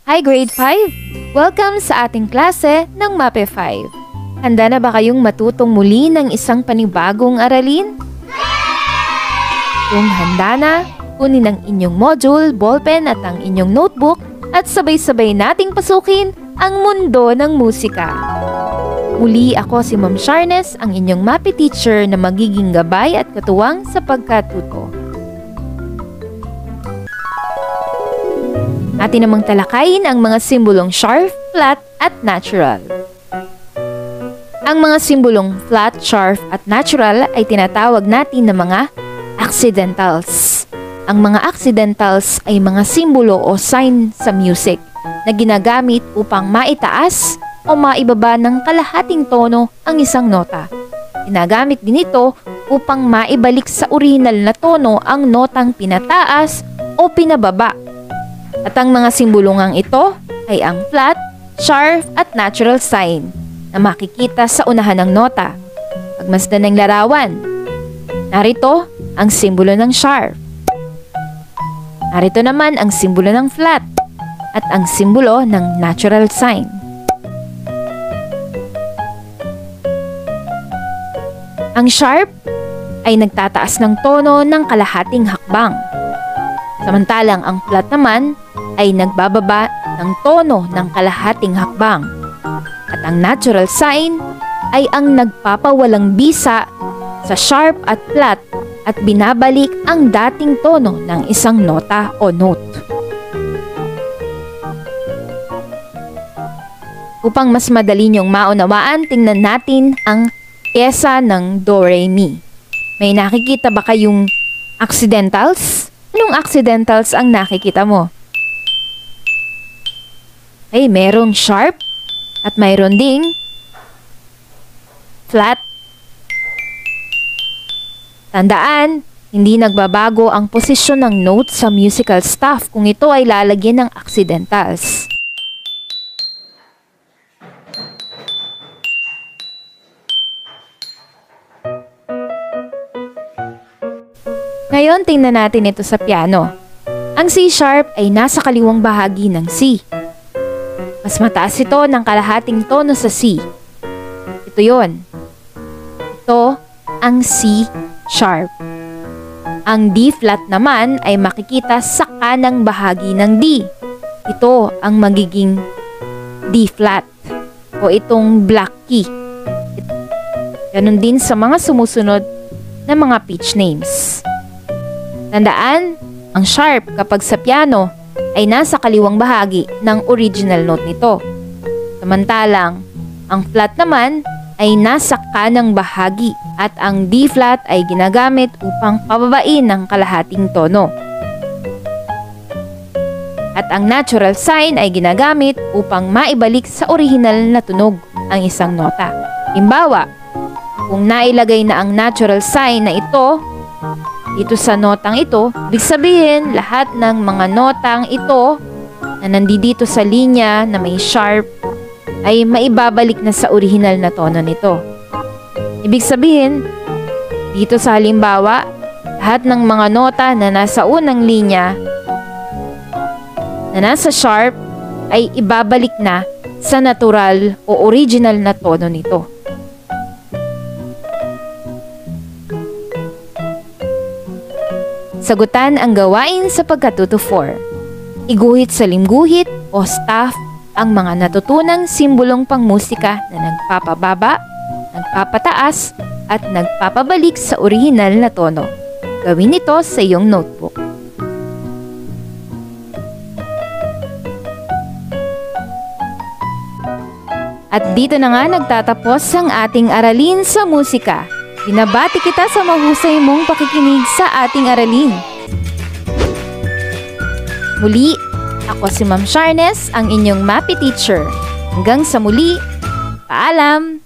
Hi Grade 5! Welcome sa ating klase ng MAPE 5. Handa na ba kayong matutong muli ng isang panibagong aralin? Kung handa na, kunin ang inyong module, ballpen at ang inyong notebook at sabay-sabay nating pasukin ang mundo ng musika. Muli ako si Ma'am Sharnes, ang inyong MAPE teacher na magiging gabay at katuwang sa pagkatuto. Atin namang talakayin ang mga simbolong sharp, flat, at natural. Ang mga simbolong flat, sharp, at natural ay tinatawag natin na mga accidentals. Ang mga accidentals ay mga simbolo o sign sa music na ginagamit upang maitaas o maibaba ng kalahating tono ang isang nota. Ginagamit din ito upang maibalik sa orihinal na tono ang notang pinataas o pinababa. At ang mga simbolong ito ay ang flat, sharp at natural sign na makikita sa unahan ng nota. Pagmasdan ng larawan, narito ang simbolo ng sharp. Narito naman ang simbolo ng flat at ang simbolo ng natural sign. Ang sharp ay nagtataas ng tono ng kalahating hakbang. Samantalang ang flat naman ay nagbababa ng tono ng kalahating hakbang. At ang natural sign ay ang nagpapawalang bisa sa sharp at flat at binabalik ang dating tono ng isang nota o note. Upang mas madali niyong maunawaan, tingnan natin ang pyesa ng Do, Re, Mi. May nakikita ba kayong accidentals? Anong accidentals ang nakikita mo? Ay, merong sharp at mayroon ding flat. Tandaan, hindi nagbabago ang posisyon ng note sa musical staff kung ito ay lalagyan ng accidentals. Ngayon, tingnan natin ito sa piano. Ang C sharp ay nasa kaliwang bahagi ng C. Mas mataas ito ng kalahating tono sa C. Ito yon. Ito ang C sharp. Ang D flat naman ay makikita sa kanang bahagi ng D. Ito ang magiging D flat o itong black key. Ganon din sa mga sumusunod na mga pitch names. Tandaan, ang sharp kapag sa piano ay nasa kaliwang bahagi ng original note nito. Samantalang, ang flat naman ay nasa kanang bahagi at ang D flat ay ginagamit upang pababain ng kalahating tono. At ang natural sign ay ginagamit upang maibalik sa orihinal na tunog ang isang nota. Halimbawa, kung nailagay na ang natural sign na ito dito sa notang ito, ibig sabihin lahat ng mga notang ito na nandito sa linya na may sharp ay maibabalik na sa orihinal na tono nito. Ibig sabihin, dito sa halimbawa, lahat ng mga nota na nasa unang linya na nasa sharp ay ibabalik na sa natural o original na tono nito. Sagutan ang gawain sa pagkatuto 4. Iguhit sa limguhit o staff ang mga natutunang simbolong pangmusika na nagpapababa, nagpapataas, at nagpapabalik sa orihinal na tono. Gawin ito sa iyong notebook. At dito na nga nagtatapos ang ating aralin sa musika. Binabati kita sa mahusay mong pakikinig sa ating aralin. Muli, ako si Ma'am Sharnes, ang inyong MAPE teacher. Hanggang sa muli, paalam!